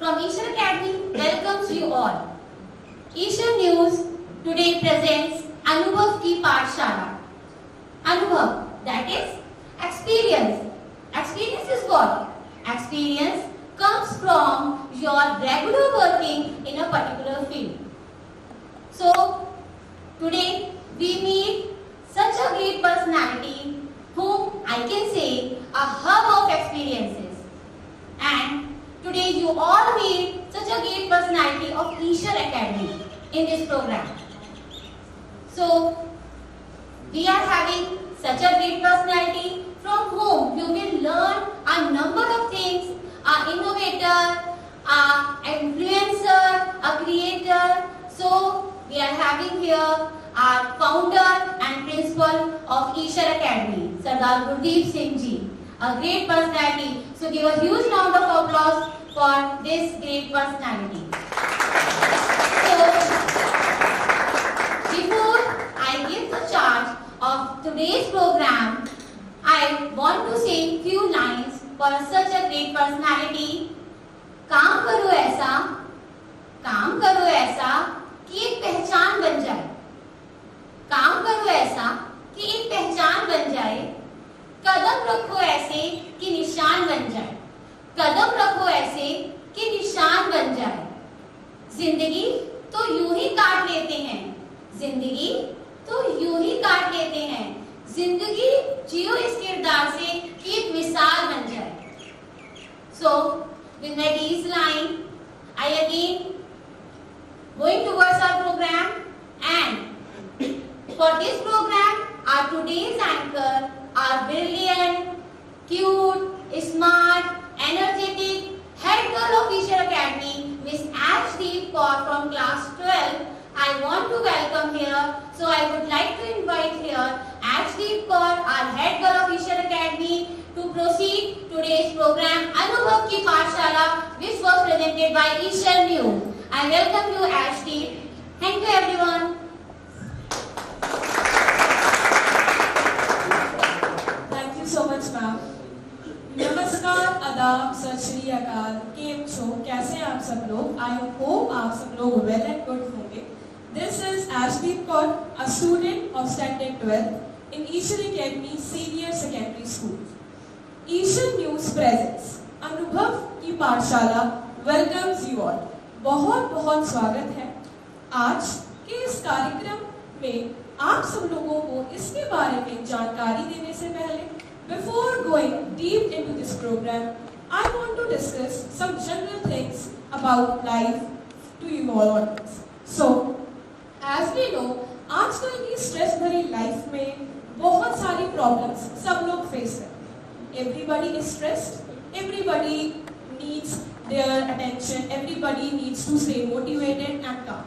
from Ishan Academy welcomes you all. Ishan News today presents Anubhav Ki Pathshala. Anubhav, that is experience. Experience is what? Experience comes from your regular working in a particular field. So, today we meet such a great personality whom I can say a hub of experiences. And today you all meet such a great personality of Ishan Academy in this program. So, we are having such a great personality from whom you will learn a number of things, an innovator, an influencer, a creator. So, we are having here our founder and principal of Ishan Academy, Sardar Gurdeep Singh Ji, a great personality. So, give a huge round of applause for this great personality. So, before I give the charge of today's program, I want to say few lines for such a great personality. काम करो ऐसा कि एक पहचान बन जाए. काम करो ऐसा कि एक पहचान बन जाए. कदम रखो ऐसे कि निशान बन जाए. कदम रखो ऐसे कि निशान बन जाए. जिंदगी तो यूं ही काट लेते हैं. जिंदगी तो यूं ही काट लेते हैं. जिंदगी जियो इस किरदार से कि एक मिसाल बन जाए. So, with my these line, I again going towards our program, and for this program, our today's anchor are brilliant, cute, smart, energetic, head girl of Ishan Academy, Miss Ashdeep Kaur from class 12. I want to welcome here, so I would like to invite here Ashdeep Kaur, our head girl of Ishan Academy, to proceed today's program Anubhav Ki Pathshala, which was presented by Ishan News. I welcome you, Ashdeep. Thank you, everyone. Thank you so much, ma'am. नमस्कार, आदाब, सत श्री अकाल, केम छो, कैसे हैं आप सब लोग? I hope आप सब लोग well and good होंगे. This is Ashdeep Kaur, a student of Standard 12 in Ishan Academy Senior Secondary School. Ishan News presents अनुभव की पाठशाला welcomes you all. बहुत बहुत स्वागत है. आज के इस कार्यक्रम में आप सब लोगों को इसके बारे में जानकारी देने से पहले, before going deep into this program, I want to discuss some general things about life to you all. So, as we know, आजकल की स्ट्रेस भरी लाइफ में बहुत सारी प्रॉब्लम्स सब लोग फेस करते हैं. Everybody is stressed. Everybody needs their attention. Everybody needs to stay motivated and calm.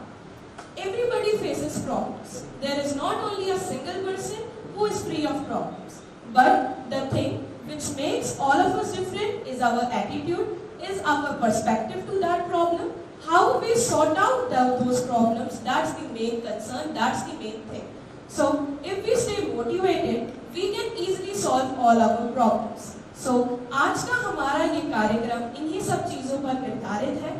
Everybody faces problems. There is not only a single person who is free of problems. But the thing which makes all of us different is our attitude, is our perspective to that problem, how we sort out those problems. That's the main concern, that's the main thing. So, if we stay motivated, we can easily solve all our problems. So, आज का हमारा ये कार्यक्रम इन्हीं सब चीज़ों पर निर्धारित है.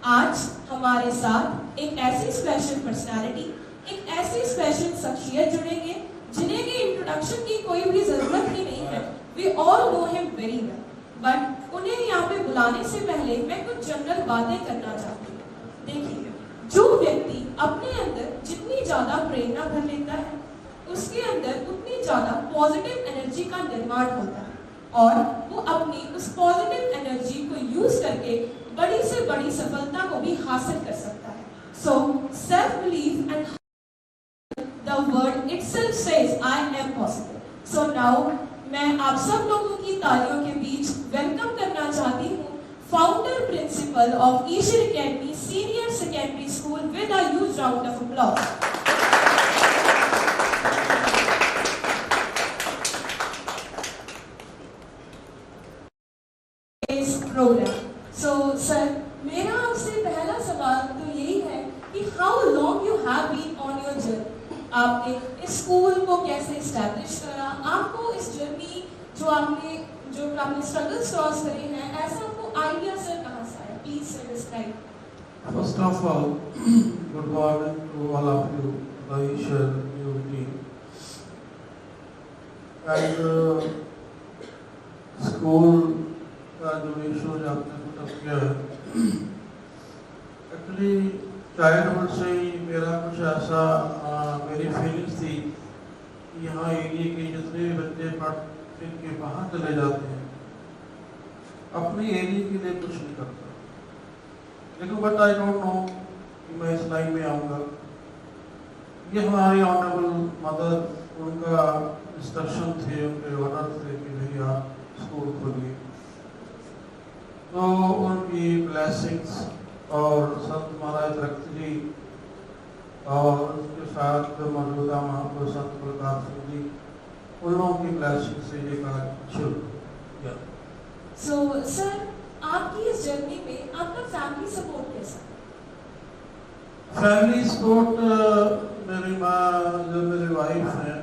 आज हमारे साथ एक ऐसी स्पेशल पर्सनालिटी, एक ऐसी स्पेशल शख्सियत जुड़ेंगे जिन्हें की इंट्रोडक्शन की कोई भी जरूरत ही नहीं है. We all know him very well. But उन्हें यहाँ पे बुलाने से पहले मैं कुछ जनरल बातें करना चाहती हूँ. देखिए, जो व्यक्ति अपने अंदर जितनी ज़्यादा प्रेरणा भर लेता है, उसके अंदर उतनी ज़्यादा पॉजिटिव एनर्जी का निर्माण होता है और वो अपनी उस पॉजिटिव एनर्जी को यूज करके बड़ी से बड़ी सफलता को भी हासिल कर सकता है. So, self-belief and the word itself says I am possible. So now मैं आप सब लोगों की तालियों के बीच वेलकम करना चाहती हूँ founder principle of Ishan academy senior secondary school with a huge round of applause. इस प्रोग्राम. So sir, मेरा आपसे पहला सवाल तो यही है कि how long you have been on your journey. आपने इस स्कूल को कैसे इस्टेब्लिश करा, आपको इस जर्नी जो आपने स्ट्रगल्स क्रॉस करे हैं, ऐसा आपको आइडिया सर कहाँ से आया? Please sir First of all, good morning to all of you, Aisha, Yuri, and school का जो इशू आपने पुटअप किया है, एक्चुअली चाइल्डहुड से ही मेरा कुछ ऐसा मेरी फीलिंग्स थी कि यहाँ एरिया के जितने भी बच्चे पढ़ के बाहर चले जाते हैं अपने एरिया के लिए कुछ नहीं करता, लेकिन बट आई डोंट नो कि मैं इस लाइन में आऊँगा। ये हमारी ऑनरेबल मदर, उनका इंस्ट्रक्शन थे, उनके ऑर्डर थे कि भैया स्कूल खोलिए, तो उनकी ब्लेसिंग्स और संत महाराज भक्त जी और उसके साथ मौजूदा महापुरुष संत प्रकाश सिंह जी, उन लोगों की ब्लेसिंग से ये कार्य शुरू किया। सो सर, आपकी इस जर्नी में आपका फैमिली सपोर्ट कैसा? फैमिली सपोर्ट, मेरी माँ जो मेरी वाइफ हैं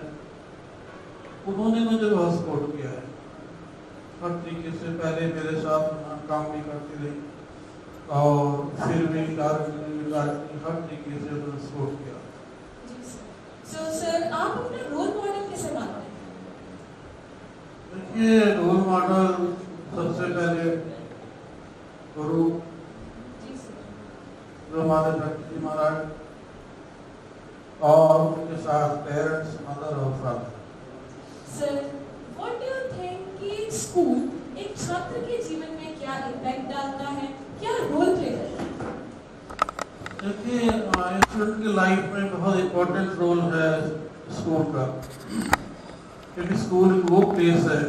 उन्होंने मुझे बहुत सपोर्ट किया है हर तरीके से। पहले मेरे साथ काम भी करती रही और फिर भी हर तरीके से उन्होंने सपोर्ट किया। सो सर, आप अपना रोल मॉडल किसे मानते हैं? देखिए, रोल मॉडल सबसे पहले गुरु जो हमारे भक्त जी महाराज, और उनके साथ पेरेंट्स, मदर और father. Sir, what do you think कि स्कूल एक छात्र के जीवन में क्या इम्पैक्ट डालता है, क्या रोल प्ले करता है? देखिए, स्टूडेंट की लाइफ में बहुत इम्पोर्टेंट रोल है स्कूल का, क्योंकि स्कूल एक वो प्लेस है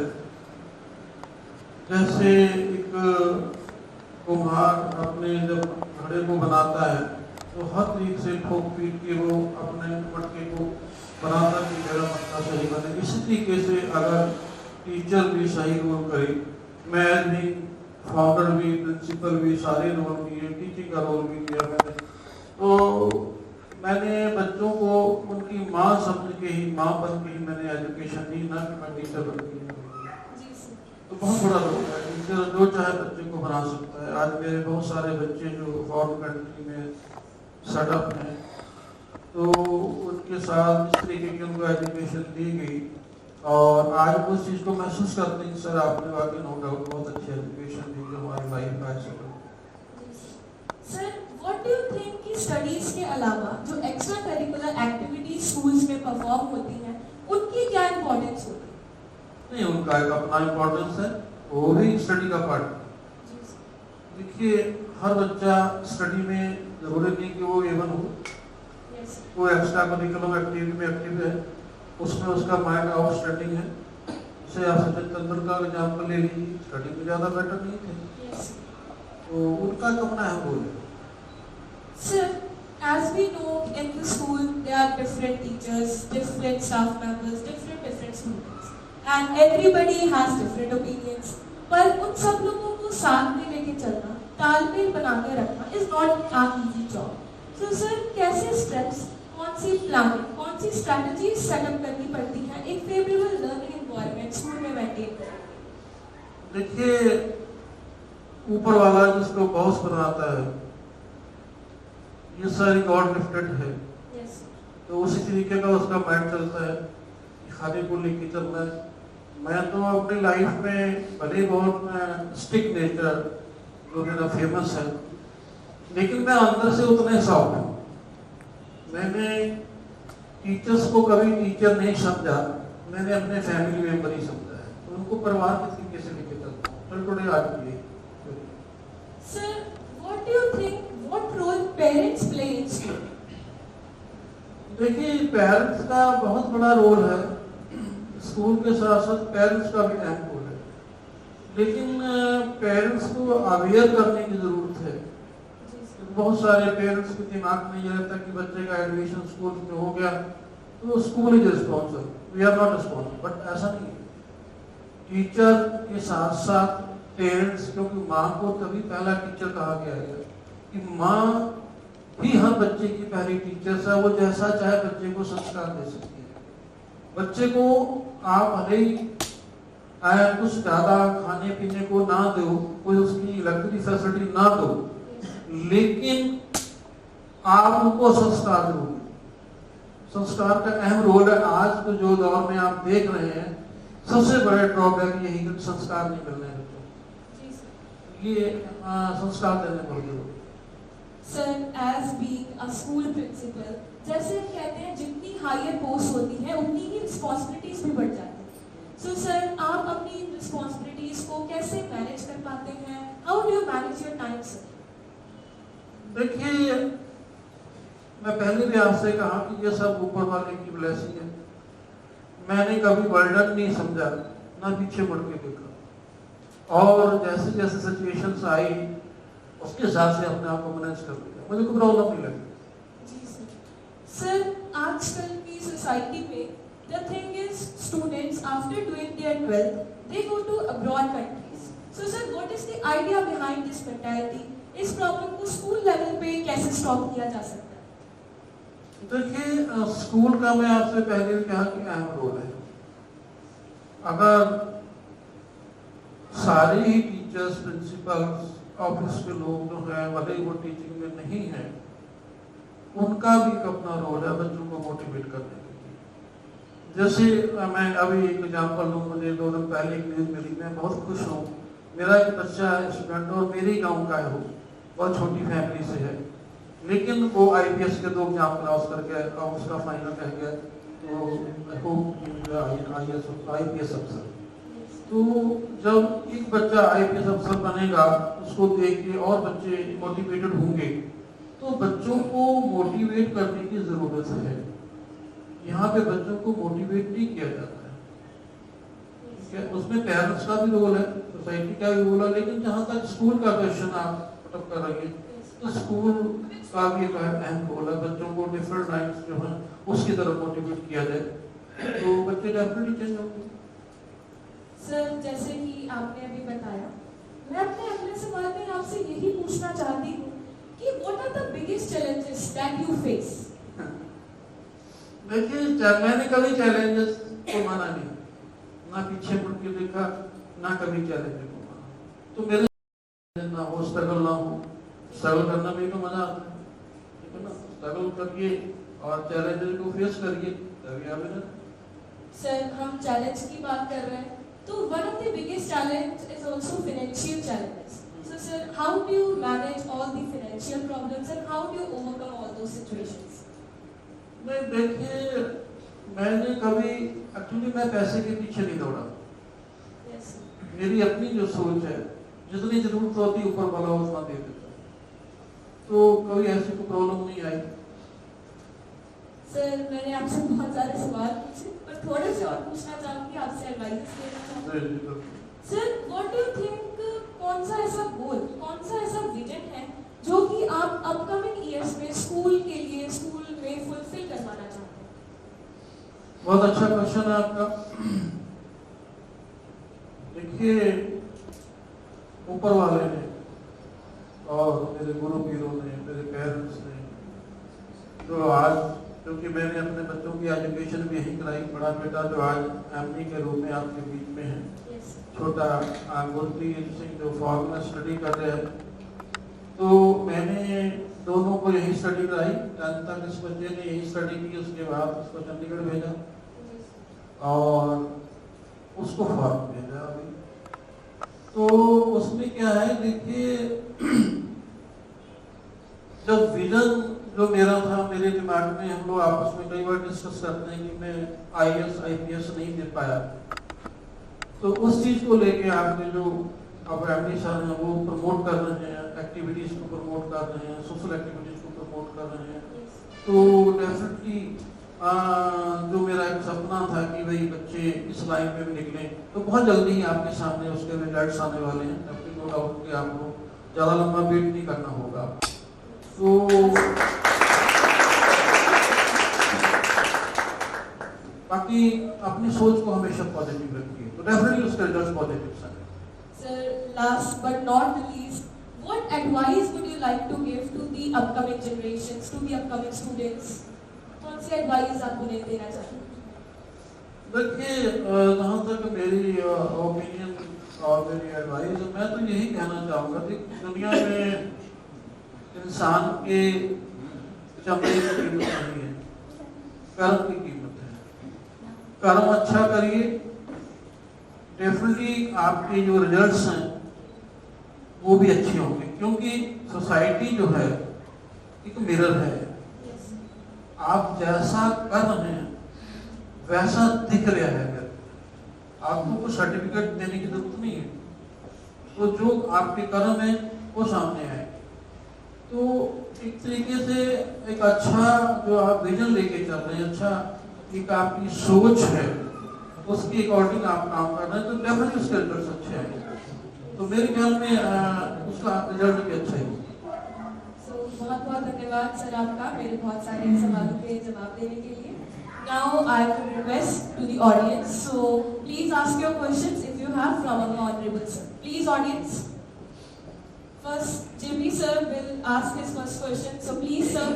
जैसे एक कुम्हार अपने जब घड़े को बनाता है तो हर तरीके से ठोक पीट के वो अपने मटके को बनाता कि मेरा मटका सही बने। इसी तरीके से अगर टीचर भी सही रोल करे, मैथ भी, फाउंडर भी, प्रिंसिपल भी, सारे रोल किए, टीचिंग का रोल भी किया मैंने। तो मैंने बच्चों को उनकी माँ समझ के ही, माँ बन के ही मैंने एजुकेशन दी, ना कि मैं टीचर बन के। तो बहुत बड़ा रोल है, टीचर जो चाहे बच्चे को बना सकता है। आज मेरे बहुत सारे बच्चे जो फॉरेन कंट्री में सेटअप हैं, तो उनके साथ इस तरीके की उनको एजुकेशन दी गई और आज वो उस चीज़ को महसूस करते हैं सर आपने वाकई नो डाउट बहुत अच्छी एजुकेशन दी जो हमारी लाइफ का है। Sir, what do you think कि स्टडीज के अलावा जो एक्स्ट्रा करिकुलर एक्टिविटीज स्कूल्स में परफॉर्म होती हैं उनकी क्या इंपॉर्टेंस होती है? नहीं, उनका एक अपना इम्पोर्टेंस है, वो भी स्टडी का पार्ट। देखिए, हर बच्चा स्टडी में जरूरी नहीं कि वो एवन हो, वो एक्स्ट्रा करिकुलर एक्टिविटी में एक्टिव है, उसमें उसका माइंड आउटस्टैंडिंग है। जैसे आप सचिन तेंदुलकर का एग्जाम्पल ले लीजिए, स्टडी में ज़्यादा बेटर नहीं थे, तो उनका अपना है role. Sir, as we know, in the school there are different teachers, different staff members, different students, and everybody has different opinions. पर उन सब लोगों को साथ में लेके चलना, तालमेल बना के रखना is not an easy job. So sir, कैसे steps, कौन सी प्लानिंग, कौन सी स्ट्रैटेजी सेटअप करनी पड़ती है एक फेवरेबल लर्निंग एनवायरनमेंट स्कूल में मेंटेन करने? देखिए, ऊपर वाला जिसको बॉस बनाता है, ये सारी गॉड गिफ्टेड है। तो उसी तरीके का उसका माइंड चलता है कि खाने को लेके चलना है। मैं तो अपनी लाइफ में भले बहुत स्टिक नेचर जो मेरा फेमस है, लेकिन मैं अंदर से उतना सॉफ्ट हूँ। मैंने टीचर्स को कभी टीचर नहीं समझा, मैंने अपने फैमिली मेंबर ही समझा है, तो उनको परिवार के तरीके से लेके चलता हूँ। चल टुडे आज भी Sir, what do you think? What role parents play in school? देखिए, पेरेंट्स का बहुत बड़ा रोल है, स्कूल के साथ साथ पेरेंट्स का भी अहम रोल है, लेकिन पेरेंट्स को अवेयर करने की जरूरत है। बहुत सारे पेरेंट्स के दिमाग में यह रहता है कि बच्चे का एडमिशन स्कूल में हो गया तो school is responsible, we are not responsible, but ऐसा नहीं है। टीचर के साथ साथ पेरेंट्स, क्योंकि माँ को तभी पहला टीचर कहा गया है कि माँ ही हर बच्चे की पहली टीचर है। वो जैसा चाहे बच्चे को संस्कार दे सकती है। बच्चे को आप भले ही कुछ ज्यादा खाने पीने को ना दो, कोई उसकी लग्जरी फैसिलिटी ना दो, लेकिन आप उनको संस्कार दोगे। संस्कार का अहम रोल है। आज तो जो दौर में आप देख रहे हैं, सबसे बड़े ड्रॉबैक यही कि संस्कार नहीं मिल रहे हैं बच्चों। ये संस्कार देने पर जरूर। Sir, as being a school principal, जैसे हम कहते हैं जितनी हायर पोस्ट होती है उतनी ही रिस्पॉन्सिबिलिटीज भी बढ़ जाती है। सो सर, आप अपनी रिस्पॉन्सिबिलिटीज को कैसे मैनेज कर पाते हैं? How do you manage your time sir? देखिए, मैं पहले भी आपसे कहा कि ये सब ऊपर वाले की ब्लेसिंग है। मैंने कभी बर्डन नहीं समझा, ना पीछे मुड़ के देखा, और जैसे जैसे सिचुएशंस आई उसके हिसाब से अपने आप को मैनेज कर लिया। मुझे कोई प्रॉब्लम नहीं लगी। जी सर। सर, आजकल की सोसाइटी में the thing is students after doing their 12th they go to abroad countries. So sir, what is the idea behind this mentality? इस प्रॉब्लम को स्कूल लेवल पे कैसे स्टॉप किया जा सकता है? देखिए, स्कूल का मैं आपसे पहले भी कहा कि अहम रोल है। अगर सारे ही टीचर्स, प्रिंसिपल्स, ऑफिस के लोग जो हैं, भले वो टीचिंग में नहीं है, उनका भी अपना रोल है बच्चों को मोटिवेट करने के लिए। जैसे मैं अभी एक एग्जाम्पल लूँ, मुझे 2 दिन पहले एक न्यूज़ मिली, मैं बहुत खुश हूँ। मेरा एक बच्चा है स्टूडेंट और मेरे ही गाँव का है, वो बहुत छोटी फैमिली से है, लेकिन वो IPS के 2 एग्जाम क्रॉस करके और उसका फाइनल रह गया, तो IPS अफसर। तो जब एक बच्चा IPS अफसर बनेगा, उसको देख के और बच्चे मोटिवेटेड होंगे, तो बच्चों को मोटिवेट करने की जरूरत है। यहाँ पे बच्चों को मोटिवेट नहीं किया जाता है, ठीक है? उसमें पेरेंट्स का भी रोल है, सोसाइटी का भी रोल है, लेकिन जहाँ तक स्कूल का क्वेश्चन आप पुटअप कर रही है, तो स्कूल का भी एक अहम रोल है। बच्चों को डिफरेंट लाइन्स जो है उसकी तरफ मोटिवेट किया जाए, तो बच्चे डेफिनेटली चेंज होंगे। सर, जैसे कि आपने अभी बताया, मैं अपने अगले सवाल में आपसे यही पूछना चाहती हूँ कि what are the biggest challenges that you face? देखिए, मैंने कभी चैलेंजेस को माना नहीं, ना पीछे मुड़ के देखा, ना कभी चैलेंज को माना। तो मेरे ना हो स्ट्रगल ना हो, स्ट्रगल करना भी तो मजा आता है, ठीक है ना? स्ट्रगल करिए और चैलेंजेस को फेस करिए, तभी आप ना। सर, हम चैलेंज की बात कर रहे हैं, तो one of the biggest challenge is also financial challenges. So sir, how do you manage all the financial problems and how do you overcome all those situations? नहीं, देखिए, मैंने कभी एक्चुअली मैं पैसे के पीछे नहीं दौड़ा। Yes sir. मेरी अपनी जो सोच है, जितनी जरूरत होती है ऊपर वाला उतना दे देता, तो कभी ऐसी कोई प्रॉब्लम नहीं आई। सर, मैंने आपसे बहुत सारे सवाल पूछे, पर थोड़े से और पूछना चाहूंगी, आपसे एडवाइस लेना चाहूंगी। Sir, what do you think, कौन सा ऐसा गोल, कौन सा ऐसा विजन है जो कि आप अपकमिंग ईयर्स में स्कूल के लिए, स्कूल में फुलफिल करवाना चाहते हैं? बहुत अच्छा क्वेश्चन है आपका। देखिए, ऊपर वाले ने और मेरे गुरु पीरों ने, मेरे पेरेंट्स ने, जो आज, क्योंकि मैंने अपने बच्चों की एजुकेशन भी यही कराई, बड़ा बेटा जो आज MD के रूप में आपके बीच में है, छोटा गुरप्रीत सिंह जो फॉरेन में स्टडी कर रहे हैं, तो मैंने दोनों को यही स्टडी कराई। 10th तक इस बच्चे ने यही स्टडी की, उसके बाद उसको चंडीगढ़ भेजा और उसको फॉरेन भेजा अभी। तो उसमें क्या है, देखिए, जब विजन जो मेरा था मेरे दिमाग में, हम लोग आपस में कई बार डिस्कस करते हैं कि मैं IAS IPS नहीं दे पाया, तो उस चीज को लेके आपने जो अब MD सर हैं वो प्रमोट कर रहे हैं, एक्टिविटीज को प्रमोट कर रहे हैं, सोशल एक्टिविटीज को प्रमोट कर रहे हैं, तो डेफिनेटली जो मेरा एक सपना था कि भाई बच्चे इस लाइन में भी निकले, तो बहुत जल्दी ही आपके सामने उसके रिजल्ट्स आने वाले हैं। डेफिनेटली नो डाउट कि आपको ज़्यादा लंबा वेट नहीं करना होगा। तो बाकी अपनी सोच को हमेशा पॉजिटिव रखिए, तो डेफिनेटली उसके रिजल्ट पॉजिटिव आएंगे। Sir, last but not the least, what advice would you like to give to the upcoming generations, to the upcoming students? कौन सी एडवाइस आप उन्हें देना चाहेंगे? देखिए, जहाँ तक मेरी ओपिनियन और मेरी एडवाइस, मैं तो यही कहना चाहूँगा कि दुनिया में इंसान के चमड़े की कीमत नहीं है, कर्म की कीमत है। कर्म अच्छा करिए, डेफिनेटली आपके जो रिजल्ट्स हैं वो भी अच्छे होंगे, क्योंकि सोसाइटी जो है एक मिरर है। आप जैसा कर रहे हैं वैसा दिख रहा है। आपको कुछ सर्टिफिकेट देने की जरूरत नहीं है, तो जो आपके कर्म है वो सामने आए। तो एक तरीके से एक अच्छा जो आप विजन लेके चल रहे हैं, अच्छा एक आपकी सोच है, उसके अकॉर्डिंग आप काम कर रहे हैं, तो डेफिनेटली उसके रिजल्ट अच्छे आएंगे। तो मेरे ख्याल में उसका रिजल्ट भी अच्छा ही। बहुत बहुत धन्यवाद सर आपका मेरे बहुत सारे सवालों के जवाब देने के लिए। Now I would request to the audience, so please ask your questions if you have from our honorable sir. Please audience. First, JP sir will ask his first question. So please sir.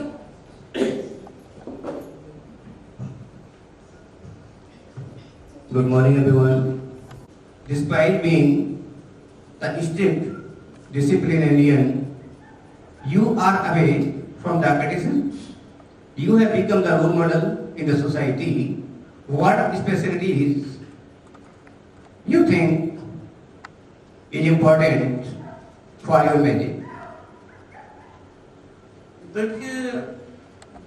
Good morning everyone. Despite being the strict disciplinarian, you are away from the criticism. You have become the role model in the society. What specialties you think is important for your magic? देखिए,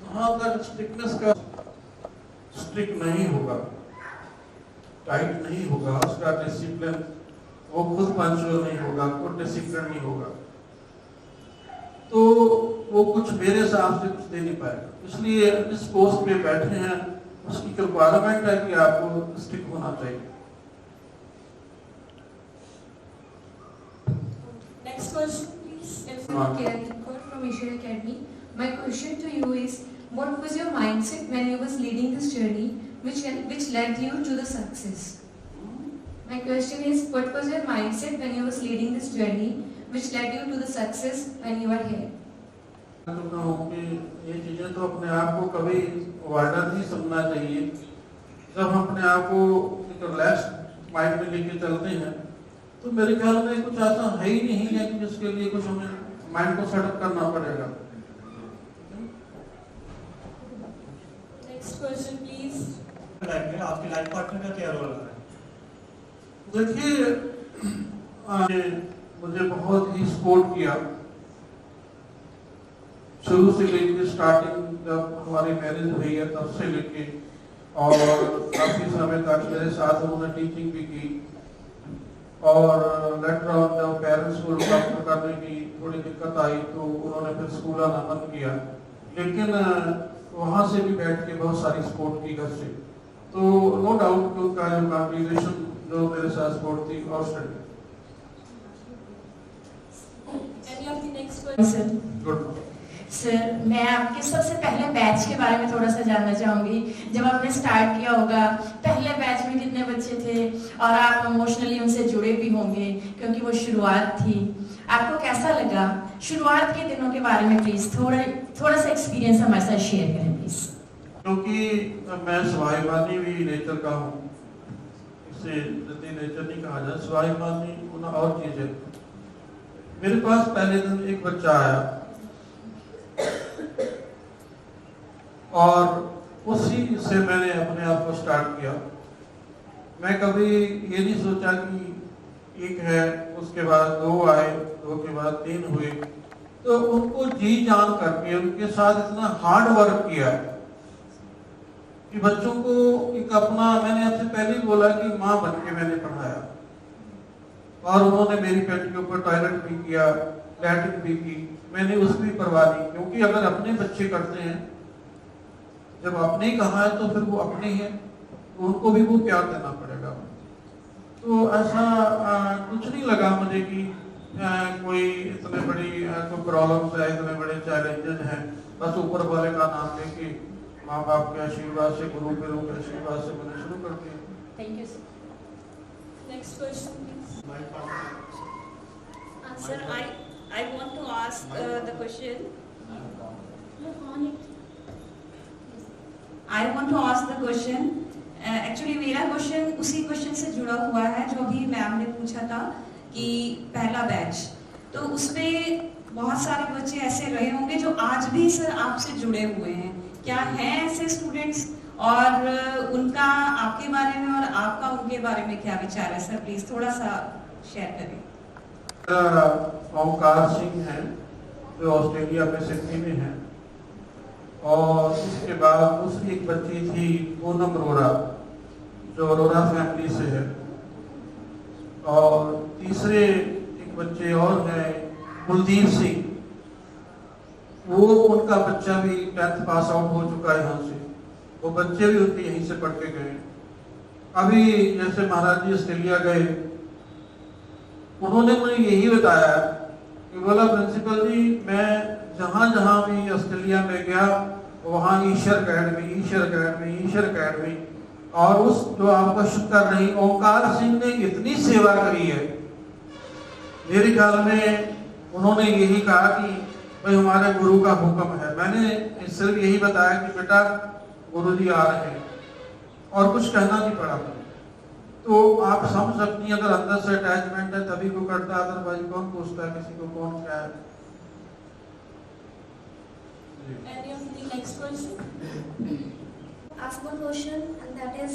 जहाँ तक strictness का strict नहीं होगा, tight नहीं होगा, उसका discipline, वो खुद पंचुअल नहीं होगा, खुद डिसिप्लिन नहीं होगा, तो वो कुछ मेरे हिसाब से कुछ दे नहीं पाएगा। इसलिए इस पोस्ट पे बैठे हैं, उसकी रिक्वायरमेंट है कि आपको स्टिक होना चाहिए। Next question, please. From Ishwar Academy. My question to you is, what was your mindset when you was leading this journey, which led you to the success? My question is, what was your mindset when you was leading this journey, which led you to the success when you are here? ये चीजें तो अपने आप को कभी वार्डर नहीं समझना चाहिए। जब हम अपने आप को एक रिलैक्स माइंड में लेके चलते हैं, तो मेरे ख्याल में कुछ ऐसा है ही नहीं है कि जिसके लिए कुछ हमें माइंड को सेटअप करना पड़ेगा। Next question, please. लाइफ में आपके लाइफ पार्टनर का क्या रोल रहा है? देखिए, मुझे बहुत ही सपोर्ट किया शुरू से लेके, स्टार्टिंग जब हमारी मैरिज हुई है तब से लेके, और काफी समय तक मेरे साथ उन्होंने टीचिंग भी की, और लेटर ऑन जब पेरेंट्स को लुक आफ्टर करने की थोड़ी दिक्कत आई तो उन्होंने फिर स्कूल आना बंद किया, लेकिन वहाँ से भी बैठ के बहुत सारी सपोर्ट की घर से। तो नो डाउट कि उनका जो कॉन्ट्रीब्यूशन जो मेरे साथ सपोर्ट थी और study. Any of the next question? Good. Sir, मैं आपके सबसे पहले बैच के बारे में थोड़ा सा जानना चाहूँगी। जब आपने स्टार्ट किया होगा, पहले बैच में कितने बच्चे थे, और आप इमोशनली उनसे जुड़े भी होंगे क्योंकि वो शुरुआत थी। आपको कैसा लगा शुरुआत के दिनों के बारे में? प्लीज थोड़ा सा एक्सपीरियंस हमारे साथ शेयर करें प्लीज। क्योंकि मैं स्वाभिमानी भी नेचर का हूँ, इसे जल्दी नेचर नहीं कहा जाए, स्वाभिमानी होना और चीज है। मेरे पास पहले दिन एक बच्चा आया और उसी से मैंने अपने आप को स्टार्ट किया। मैं कभी ये नहीं सोचा कि एक है, उसके बाद दो आए, दो के बाद तीन हुए, तो उनको जी जान करके उनके साथ इतना हार्ड वर्क किया कि बच्चों को एक अपना, मैंने आपसे पहले ही बोला कि माँ बन के मैंने पढ़ाया, और उन्होंने मेरी पेट के ऊपर टॉयलेट भी किया, लैट्रिन भी की, मैंने उसकी भी परवाह नहीं, क्योंकि अगर अपने बच्चे करते हैं, जब अपने ही कहा है तो फिर वो अपने ही है, तो उनको भी वो प्यार देना पड़ेगा। तो ऐसा कुछ नहीं लगा मुझे कि कोई इतने बड़ी कोई प्रॉब्लम्स है, इतने बड़े चैलेंजेस हैं। बस ऊपर वाले का नाम लेके माँ बाप के आशीर्वाद से, गुरु गुरु के आशीर्वाद से मैंने शुरू कर दिया। Thank you sir. Next question, please. Sir, I want to ask the question. I want to ask the question. Actually मेरा क्वेश्चन उसी क्वेश्चन से जुड़ा हुआ है जो अभी मैम ने पूछा था कि पहला बैच, तो उसपे बहुत सारे बच्चे ऐसे रहे होंगे जो आज भी सर आपसे जुड़े हुए हैं, क्या हैं ऐसे स्टूडेंट्स, और उनका आपके बारे में और आपका उनके बारे में क्या विचार है सर? प्लीज थोड़ा सा शेयर करें। ओमकार सिंह है जो ऑस्ट्रेलिया में सिडनी में है, और उसके बाद दूसरी एक बच्ची थी पूनम अरोड़ा जो अरोड़ा फैमिली से है, और तीसरे एक बच्चे और हैं कुलदीप सिंह, वो उनका बच्चा भी 10th पास आउट हो चुका है यहाँ से, वो बच्चे भी उनके यहीं से पढ़ के गए। अभी जैसे महाराज जी ऑस्ट्रेलिया गए, उन्होंने मुझे यही बताया कि बोला प्रिंसिपल जी मैं जहाँ जहाँ भी ऑस्ट्रेलिया में गया वहाँ ईश्वर अकेडमी, और उस जो आपका शुक्र कर रही ओमकार सिंह ने इतनी सेवा करी है। मेरे ख्याल में उन्होंने यही कहा कि भाई हमारे गुरु का हुक्म है। मैंने सिर्फ यही बताया कि बेटा गुरु जी आ रहे हैं, और कुछ कहना नहीं पड़ा। तो आप समझ सकती हैं, अगर अंदर से अटैचमेंट है तभी को करता है, अदरवाइज कौन पूछता है किसी को कौन क्या है। Ask one question, and that is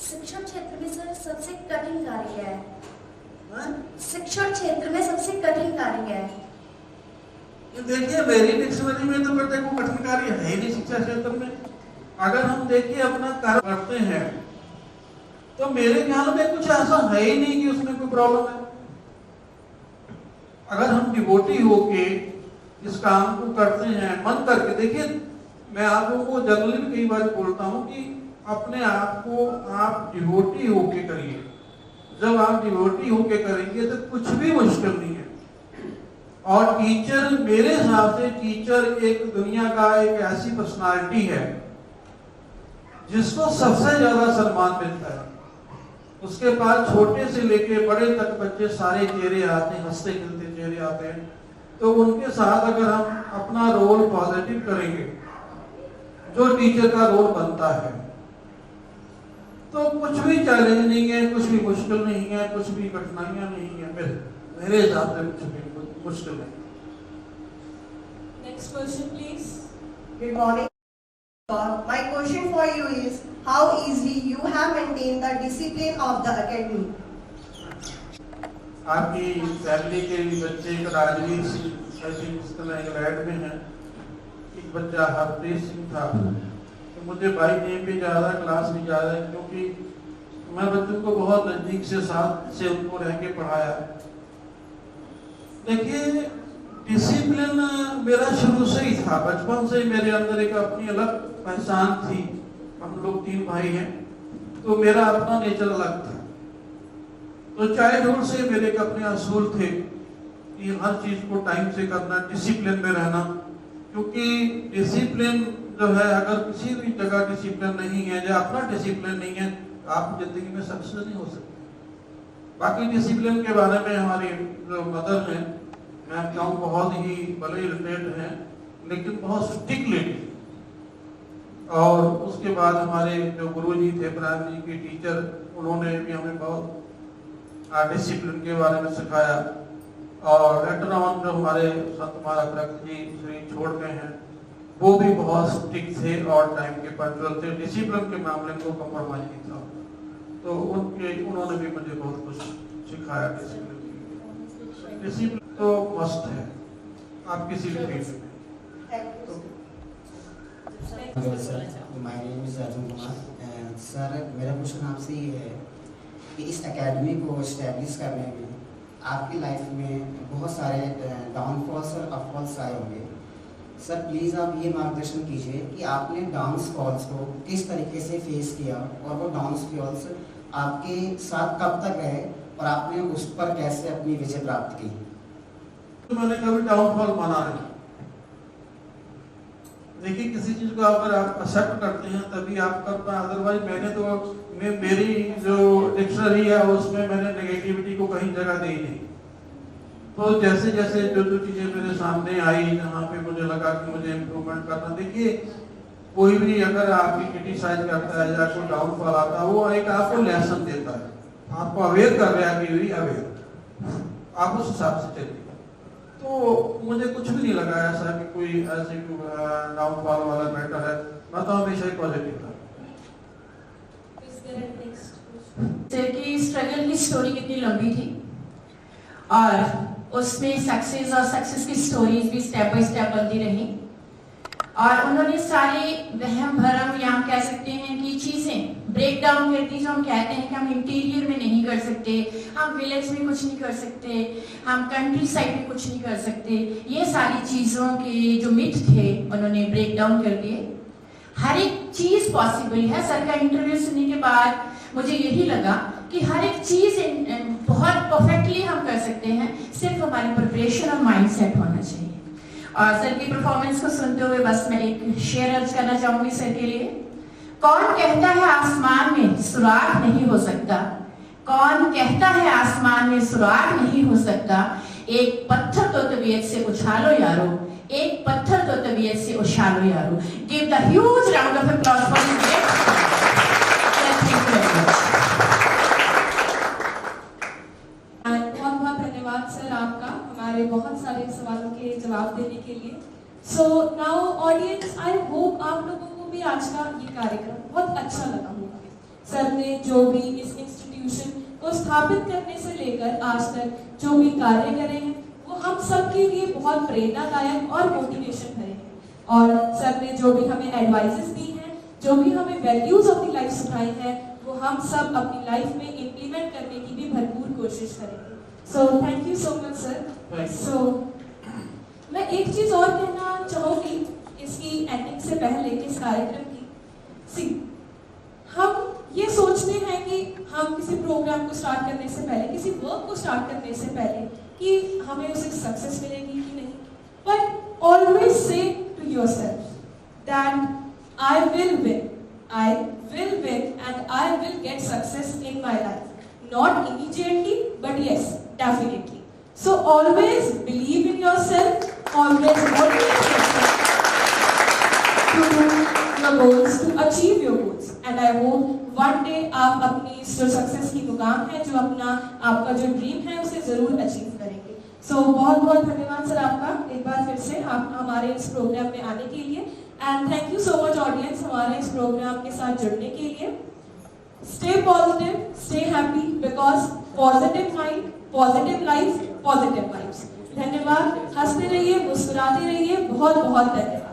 शिक्षण क्षेत्र में सर सबसे कठिन कार्य क्या है? शिक्षण क्षेत्र में सबसे कठिन कार्य क्या है? देखिए मेरी डिक्शनरी में तो बेटे को कठिन कार्य है ही नहीं शिक्षा क्षेत्र में। अगर हम देखिए अपना कार्य करते हैं तो मेरे ख्याल में कुछ ऐसा है ही नहीं कि उसमें कोई प्रॉब्लम है। अगर हम डिवोटी होके इस काम को करते हैं मन करके, देखिए मैं आप लोगों को जनरली भी कई बार बोलता हूँ कि अपने आप को आप डिवोटी होके करिए। जब आप डिवोटी होके करेंगे तो कुछ भी मुश्किल नहीं है। और टीचर, मेरे हिसाब से टीचर एक दुनिया का एक ऐसी पर्सनालिटी है जिसको सबसे ज्यादा सम्मान मिलता है। उसके पास छोटे से लेके बड़े तक बच्चे सारे चेहरे आते हैं, हंसते खिलते चेहरे आते हैं। तो उनके साथ अगर हम अपना रोल पॉजिटिव करेंगे, जो टीचर का रोल बनता है, तो कुछ भी चैलेंज नहीं है, कुछ भी मुश्किल नहीं है, कुछ भी कठिनाइयां नहीं है। मेरे हिसाब से कुछ भी मुश्किल नहीं। Next question, please. Good morning. My question for you is, how easily you have maintained the discipline of the academy? आपकी फैमिली के बच्चे एक राजवीर सिंह ऐसी इंग्लैंड में है, एक बच्चा हरप्रीत सिंह था। तो मुझे भाई नेम भी ज़्यादा, क्लास भी ज़्यादा है, क्योंकि मैं बच्चों को बहुत नज़दीक से साथ से उनको रह के पढ़ाया। देखिए डिसिप्लिन मेरा शुरू से ही था, बचपन से मेरे अंदर एक अपनी अलग पहचान थी। हम लोग 3 भाई हैं, तो मेरा अपना नेचर अलग था। तो चाइल्डहुड से मेरे एक अपने असूल थे कि हर चीज को टाइम से करना, डिसिप्लिन में रहना। क्योंकि डिसिप्लिन जो है, अगर किसी भी जगह डिसिप्लिन नहीं है या अपना डिसिप्लिन नहीं है, तो आप जिंदगी में सक्सेस नहीं हो सकते। बाकी डिसिप्लिन के बारे में हमारी जो मदर है, मैं कहूँ बहुत ही भले रिलेटेड है, लेकिन बहुत स्ट्रिक्ट लेडी। और उसके बाद हमारे जो गुरुजी थे, प्राइमरी के टीचर, उन्होंने भी हमें बहुत डिसिप्लिन के बारे में सिखाया। और लेटर ऑन जो हमारे संत महाराज रक्त जी श्री छोड़ गए हैं, वो भी बहुत स्ट्रिक्ट थे और टाइम के पंक्चुअल थे। डिसिप्लिन के मामले में वो कम्प्रोमाइज नहीं था। तो उन्होंने भी मुझे बहुत कुछ सिखाया डिसिप्लिन। डिसिप्लिन तो मस्ट है आप किसी भी फील्ड में। My name is Arjun Kumar. Sir मेरा क्वेश्चन आपसे ये है कि इस एकेडमी को इस्टेब्लिश करने में आपकी लाइफ में बहुत सारे डाउनफॉल्स और अपफॉल्स आए होंगे। सर प्लीज़ आप ये मार्गदर्शन कीजिए कि आपने डाउनफॉल्स को किस तरीके से फेस किया और वो डाउनफॉल्स आपके साथ कब तक रहे और आपने उस पर कैसे अपनी विजय प्राप्त की। तो मैंने कभी डाउनफॉल माना नहीं। देखिए किसी चीज को अगर आप एक्सेप्ट करते हैं तभी आप कर पाए, अदरवाइज मैंने तो मेरी जो डिक्शनरी है उसमें मैंने नेगेटिविटी को कहीं जगह दी नहीं। तो जैसे जैसे जो चीजें मेरे सामने आई, जहाँ पे मुझे लगा कि मुझे इम्प्रूवमेंट करना, देखिए कोई भी अगर आपकी क्रिटिसाइज करता है या कोई डाउनफॉल आता है, वो एक आपको लेसन देता है, आपको अवेयर कर रहा है कि अवेयर, आप उस हिसाब से चलिए। तो मुझे कुछ भी नहीं लगा ऐसा कि कोई ऐसे डाउनफॉल वाला मैटर है। मैं तो हमेशा ही पॉजिटिव था। कि स्ट्रगल की स्टोरी कितनी लंबी थी और उसमें सक्सेस और सक्सेस की स्टोरीज भी स्टेप बाय स्टेप बनती रही और उन्होंने सारे वहम भरम या हम कह सकते हैं कि चीजें ब्रेक डाउन करती, जो हम कहते हैं कि हम इंटीरियर में नहीं कर सकते, हम विलेज में कुछ नहीं कर सकते, हम कंट्री साइड में कुछ नहीं कर सकते, ये सारी चीजों के जो मिथ थे उन्होंने ब्रेक डाउन कर दिए। हर एक चीज पॉसिबल है। सर का इंटरव्यू सुनने के बाद मुझे यही लगा कि हर एक चीज बहुत परफेक्टली हम कर सकते हैं, सिर्फ हमारी प्रिपरेशन और माइंडसेट होना चाहिए। और सर की परफॉर्मेंस को सुनते हुए बस मैं एक शेर अर्ज करना चाहूंगी सर के लिए। कौन कहता है आसमान में सुराग नहीं हो सकता, कौन कहता है आसमान में सुराग नहीं हो सकता, एक पत्थर तो तबीयत से उछालो यारो, एक पत्थर तो तबीयत से उछालो यारो। Give the huge round of applause for this great. बहुत धन्यवाद सर आपका हमारे बहुत सारे सवालों के जवाब देने के लिए। So now audience, I hope आप लोगों को भी आज का ये कार्यक्रम बहुत अच्छा लगा होगा। सर ने जो भी इस इंस्टीट्यूशन को स्थापित करने से लेकर आज तक जो भी कार्य करे हैं वो हम सब के लिए बहुत प्रेरणादायक और मोटिवेशन भरे हैं। और सर ने जो भी हमें एडवाइजेस दी हैं, जो भी हमें वैल्यूज ऑफ द लाइफ सिखाई हैं, वो हम सब अपनी लाइफ में इम्प्लीमेंट करने की भी भरपूर कोशिश करेंगे। So thank you so much sir. So मैं एक चीज और कहना चाहूंगी इसकी एंडिंग से पहले, इस कार्यक्रम की हम ये सोचते हैं कि हम किसी प्रोग्राम को स्टार्ट करने से पहले, किसी वर्क को स्टार्ट करने से पहले कि हमें उसे सक्सेस मिलेगी कि नहीं, but always say to yourself that I will win and I will get success in my life. Not immediately, but yes, definitely. So always believe in yourself, always motivate yourself to do your goals, to achieve your goals. And I hope one day आप अपनी जो success की मुकाम है, जो आपका जो dream है, उसे जरूर अचीव करेंगे। So बहुत बहुत धन्यवाद सर आपका एक बार फिर से आप हमारे इस प्रोग्राम में आने के लिए। And thank you so much audience हमारे इस प्रोग्राम के साथ जुड़ने के लिए। Stay positive, stay happy, because positive mind, positive life, positive vibes. धन्यवाद। हंसते रहिए, मुस्कुराते रहिए। बहुत बहुत धन्यवाद।